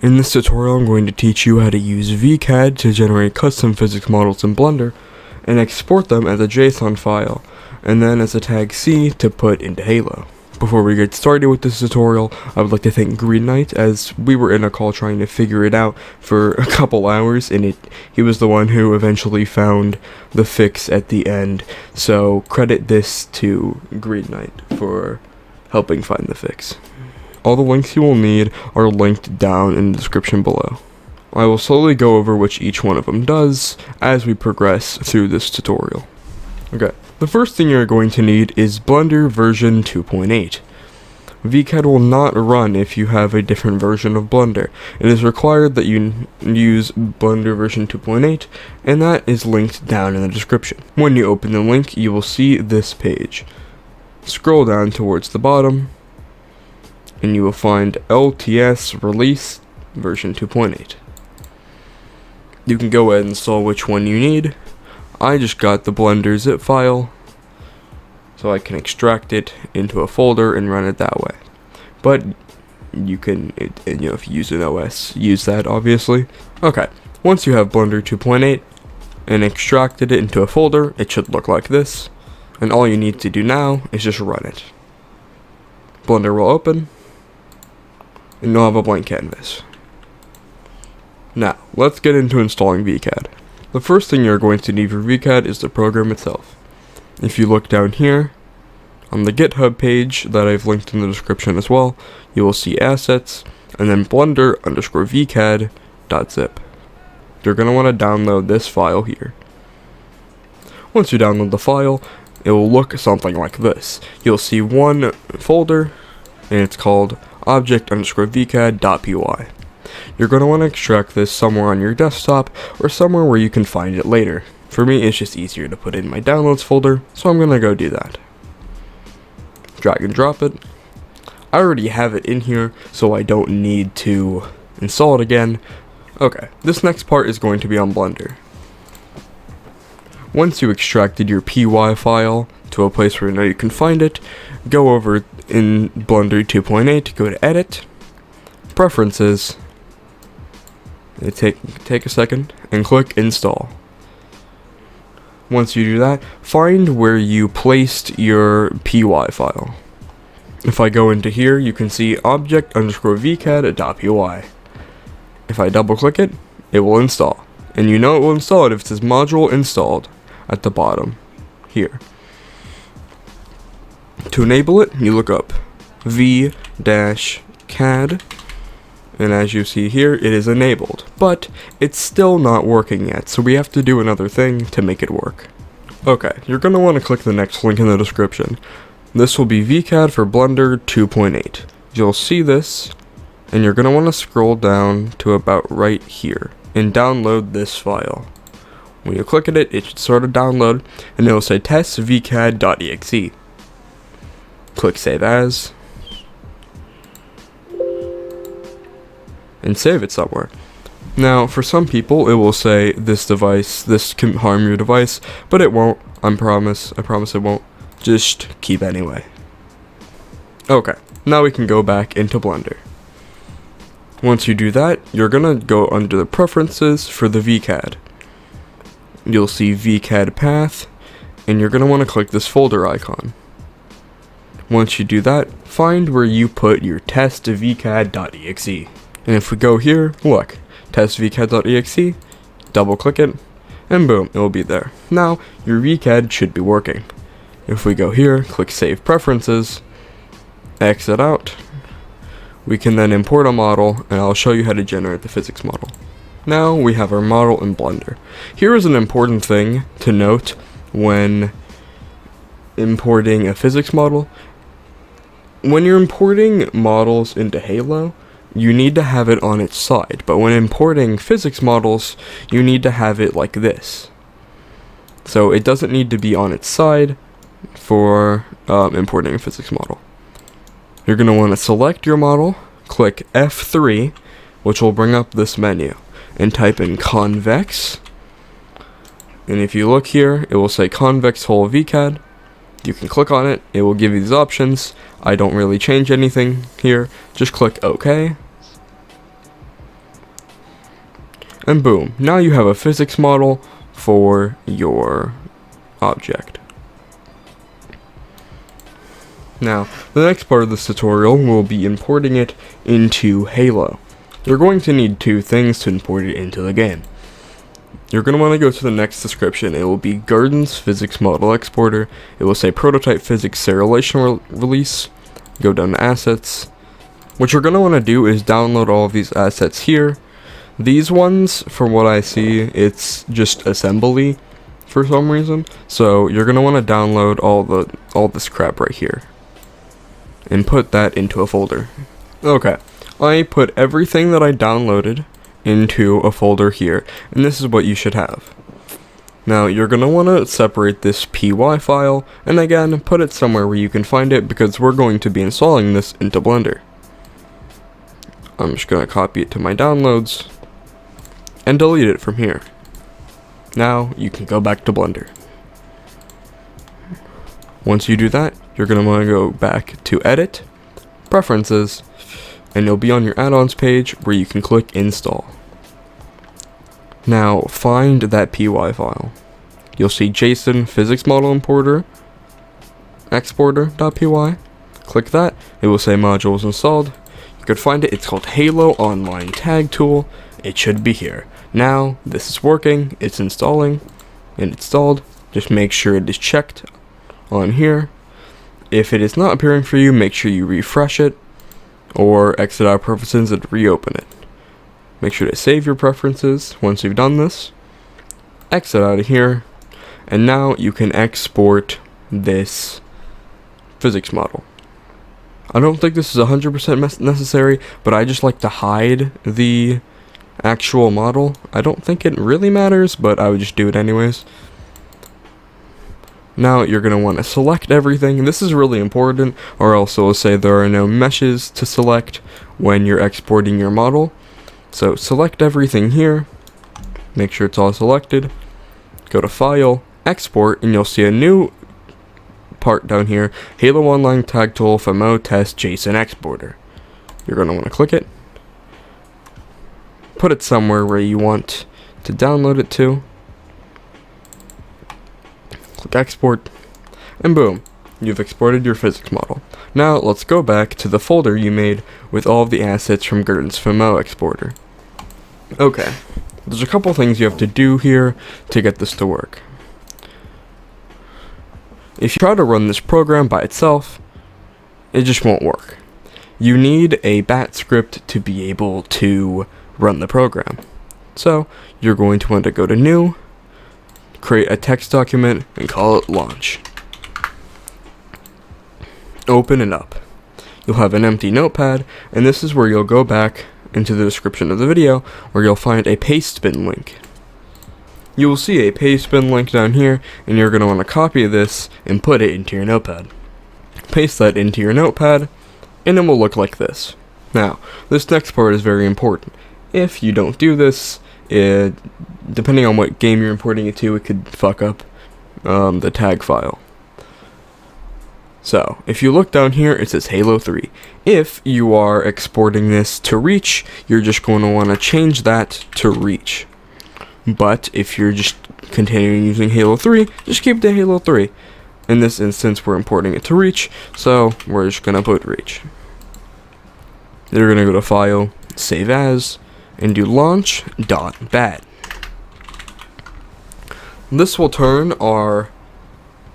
In this tutorial, I'm going to teach you how to use VCAD to generate custom physics models in Blender and export them as a JSON file, and then as a tag C to put into Halo. Before we get started with this tutorial, I would like to thank GreenKnight, as we were in a call trying to figure it out for a couple hours, and he was the one who eventually found the fix at the end, so credit this to GreenKnight for helping find the fix. All the links you will need are linked down in the description below. I will slowly go over which each one of them does as we progress through this tutorial. Okay, the first thing you're going to need is Blender version 2.8. VCAD will not run if you have a different version of Blender. It is required that you use Blender version 2.8, and that is linked down in the description. When you open the link, you will see this page. Scroll down towards the bottom, and you will find LTS release version 2.8. You can go ahead and install which one you need. I just got the Blender zip file, so I can extract it into a folder and run it that way. But you can, if you use an OS, use that obviously. Okay, once you have Blender 2.8 and extracted it into a folder, it should look like this. And all you need to do now is just run it. Blender will open, and you'll have a blank canvas. Now, let's get into installing VCAD. The first thing you're going to need for VCAD is the program itself. If you look down here, on the GitHub page that I've linked in the description as well, you will see assets, and then blender_vcad.zip. You're going to want to download this file here. Once you download the file, it will look something like this. You'll see one folder, and it's called object_vcad.py. You're going to want to extract this somewhere on your desktop or somewhere where you can find it later. For me, it's just easier to put it in my downloads folder, so I'm going to go do that. Drag and drop it. I already have it in here, so I don't need to install it again. Okay, this next part is going to be on Blender. Once you extracted your PY file to a place where you know you can find it, go over in Blender 2.8, go to Edit, Preferences, take a second, and click Install. Once you do that, find where you placed your PY file. If I go into here, you can see object_vcad.py. If I double click it, it will install. And you know it will install it if it says module installed at the bottom here. To enable it, you look up V-HACD, and as you see here, it is enabled, but it's still not working yet, so we have to do another thing to make it work. Okay, you're going to want to click the next link in the description. This will be VCAD for Blender 2.8. You'll see this, and you're going to want to scroll down to about right here, and download this file. When you click at it, it should sort of download, and it will say test_vcad.exe. Click Save As, and save it somewhere. Now, for some people, it will say this can harm your device, but it won't. I promise it won't. Just keep anyway. Okay, now we can go back into Blender. Once you do that, you're gonna go under the preferences for the VCAD. You'll see VCAD path, and you're gonna want to click this folder icon. Once you do that, find where you put your test_vcad.exe. And if we go here, look, test_vcad.exe, double click it, and boom, it will be there. Now, your VCAD should be working. If we go here, click Save Preferences, exit out, we can then import a model, and I'll show you how to generate the physics model. Now, we have our model in Blender. Here is an important thing to note when importing a physics model. When you're importing models into Halo, you need to have it on its side, but when importing physics models, you need to have it like this. So it doesn't need to be on its side for importing a physics model. You're going to want to select your model, click F3, which will bring up this menu, and type in convex. And if you look here, it will say convex hole VCAD. You can click on it, it will give you these options. I don't really change anything here, just click OK. And boom, now you have a physics model for your object. Now, the next part of this tutorial will be importing it into Halo. You're going to need two things to import it into the game. You're going to want to go to the next description. It will be Gurtens Physics Model Exporter. It will say Prototype Physics Serialization Release. Go down to Assets. What you're going to want to do is download all of these assets here. These ones, from what I see, it's just assembly for some reason. So you're going to want to download all this crap right here and put that into a folder. Okay, I put everything that I downloaded into a folder here, and this is what you should have. Now you're going to want to separate this py file, and again, put it somewhere where you can find it, because we're going to be installing this into Blender. I'm just going to copy it to my downloads and delete it from here. Now you can go back to Blender. Once you do that, you're going to want to go back to Edit, Preferences, and you'll be on your add-ons page where you can click Install. Now find that py file. You'll see JSON Physics Model Importer Exporter.py. Click that. It will say modules installed. You could find it. It's called Halo Online Tag Tool. It should be here. Now this is working. It's installing and installed. Just make sure it is checked on here. If it is not appearing for you, make sure you refresh it or exit out preferences and reopen it. Make sure to save your preferences once you've done this. Exit out of here, and now you can export this physics model. I don't think this is 100% necessary, but I just like to hide the actual model. I don't think it really matters, but I would just do it anyways. Now you're going to want to select everything. This is really important, or else it will say there are no meshes to select when you're exporting your model. So select everything here, make sure it's all selected, go to File, Export, and you'll see a new part down here, Halo Online Tag Tool PHMO Test JSON Exporter. You're going to want to click it, put it somewhere where you want to download it to, click Export, and boom, you've exported your physics model. Now let's go back to the folder you made with all of the assets from Gurtens PHMO Exporter. Okay, there's a couple things you have to do here to get this to work. If you try to run this program by itself, it just won't work. You need a bat script to be able to run the program. So you're going to want to go to New, create a text document, and call it Launch. Open it up. You'll have an empty notepad, and this is where you'll go back into the description of the video, where you'll find a paste bin link. You will see a paste bin link down here, and you're going to want to copy this and put it into your notepad. Paste that into your notepad, and it will look like this. Now, this next part is very important. If you don't do this, depending on what game you're importing it to, it could fuck up the tag file. So, if you look down here, it says Halo 3. If you are exporting this to Reach, you're just going to want to change that to Reach. But if you're just continuing using Halo 3, just keep the Halo 3. In this instance, we're importing it to Reach, so we're just going to put Reach. You're going to go to File, Save As, and do launch.bat. This will turn our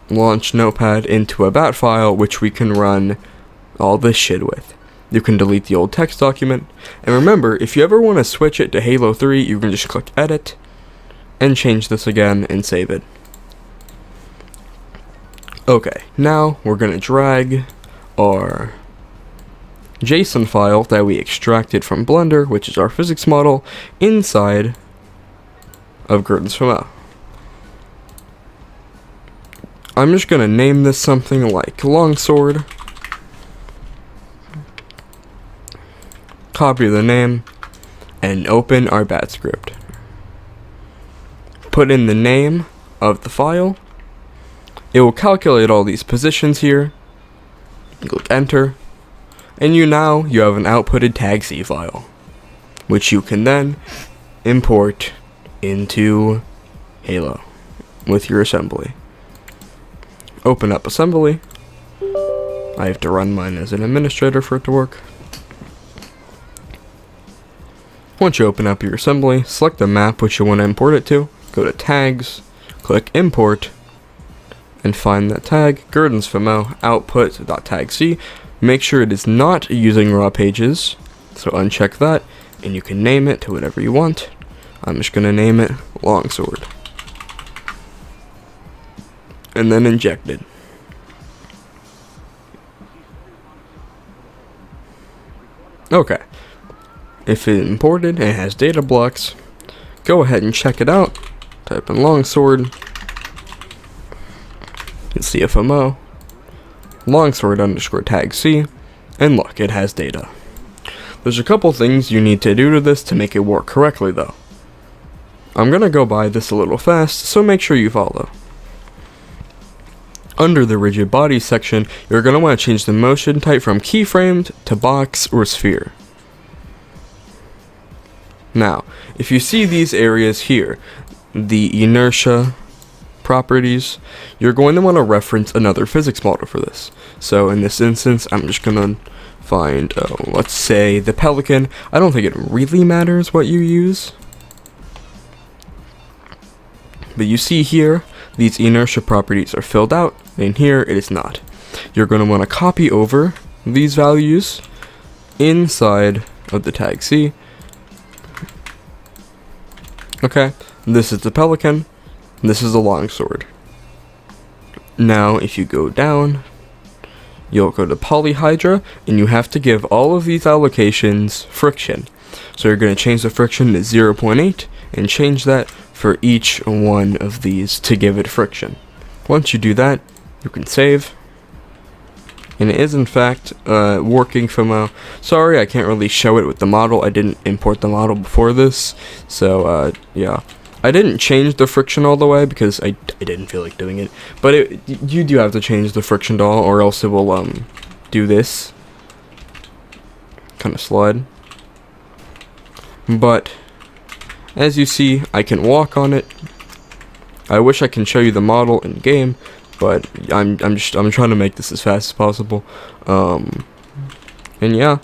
launch notepad into a bat file, which we can run all this shit with. You can delete the old text document, and remember, if you ever want to switch it to Halo 3, you can just click Edit and change this again and save it. Okay, now we're going to drag our JSON file that we extracted from Blender, which is our physics model, inside of Gurtens PHMO. I'm just going to name this something like Longsword. Copy the name and open our bat script. Put in the name of the file. It will calculate all these positions here. Click enter. And you have an outputted tag C file, which you can then import into Halo with your assembly. Open up assembly. I have to run mine as an administrator for it to work. Once you open up your assembly, select the map which you want to import it to, go to tags, click import, and find that tag, Gurtens PHMO output.tagc. Make sure it is not using raw pages, so uncheck that, and you can name it to whatever you want. I'm just going to name it Longsword. And then inject it. Okay. If it imported and it has data blocks, go ahead and check it out. Type in Longsword. It's CFMO. Longsword underscore tag C. And look, it has data. There's a couple things you need to do to this to make it work correctly though. I'm gonna go by this a little fast, so make sure you follow. Under the rigid body section, you're going to want to change the motion type from keyframed to box or sphere. Now, if you see these areas here, the inertia properties, you're going to want to reference another physics model for this. So in this instance, I'm just going to find, let's say, the Pelican. I don't think it really matters what you use. But you see here, these inertia properties are filled out, and here it is not. You're going to want to copy over these values inside of the tag C. Okay, this is the Pelican, this is the Longsword. Now, if you go down, you'll go to Polyhydra, and you have to give all of these allocations friction. So you're going to change the friction to 0.8, and change that for each one of these to give it friction. Once you do that, you can save. And it is in fact working from sorry, I can't really show it with the model. I didn't import the model before this. So yeah. I didn't change the friction all the way because I didn't feel like doing it. But you do have to change the friction to all, or else it will do this kind of slide. But as you see, I can walk on it. I wish I can show you the model in game, but I'm trying to make this as fast as possible. And yeah,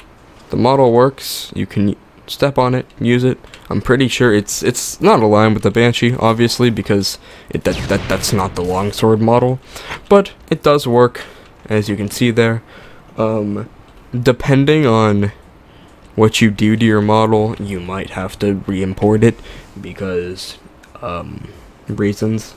the model works. You can step on it, use it. I'm pretty sure it's not aligned with the Banshee, obviously, because that's not the Longsword model, but it does work, as you can see there. Depending on what you do to your model, you might have to re-import it because reasons.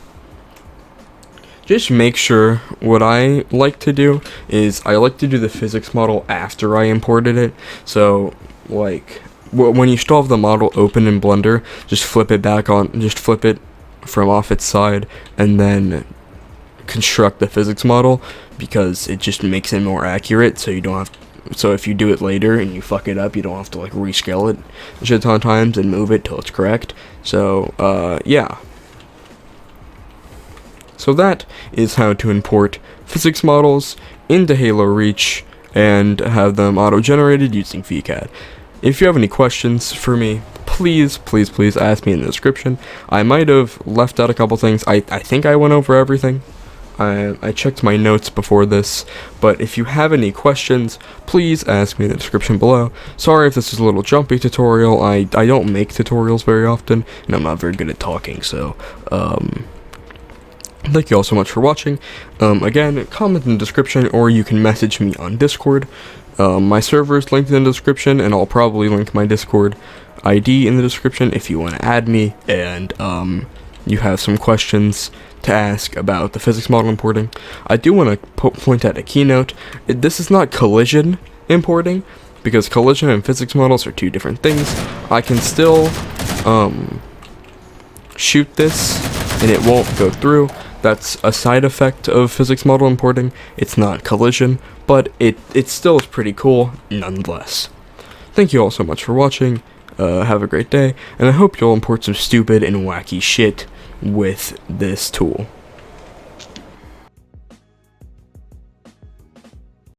Just make sure, what I like to do is I like to do the physics model after I imported it. So like when you still have the model open in Blender, just flip it back on, just flip it from off its side and then construct the physics model, because it just makes it more accurate, so you don't have so if you do it later and you fuck it up, you don't have to like rescale it a shit ton of times and move it till it's correct. So yeah. So that is how to import physics models into Halo Reach and have them auto-generated using VCAD. If you have any questions for me, please ask me in the description. I might have left out a couple things. I think I went over everything. I checked my notes before this, but if you have any questions, please ask me in the description below. Sorry if this is a little jumpy tutorial. I don't make tutorials very often, and I'm not very good at talking, so thank you all so much for watching. Again, comment in the description, or you can message me on Discord. My server is linked in the description, and I'll probably link my Discord ID in the description if you want to add me, and you have some questions to ask about the physics model importing. I do want to point out a keynote. This is not collision importing, because collision and physics models are two different things. I can still shoot this and it won't go through. That's a side effect of physics model importing. It's not collision, but it still is pretty cool nonetheless. Thank you all so much for watching. Have a great day, and I hope you'll import some stupid and wacky shit with this tool.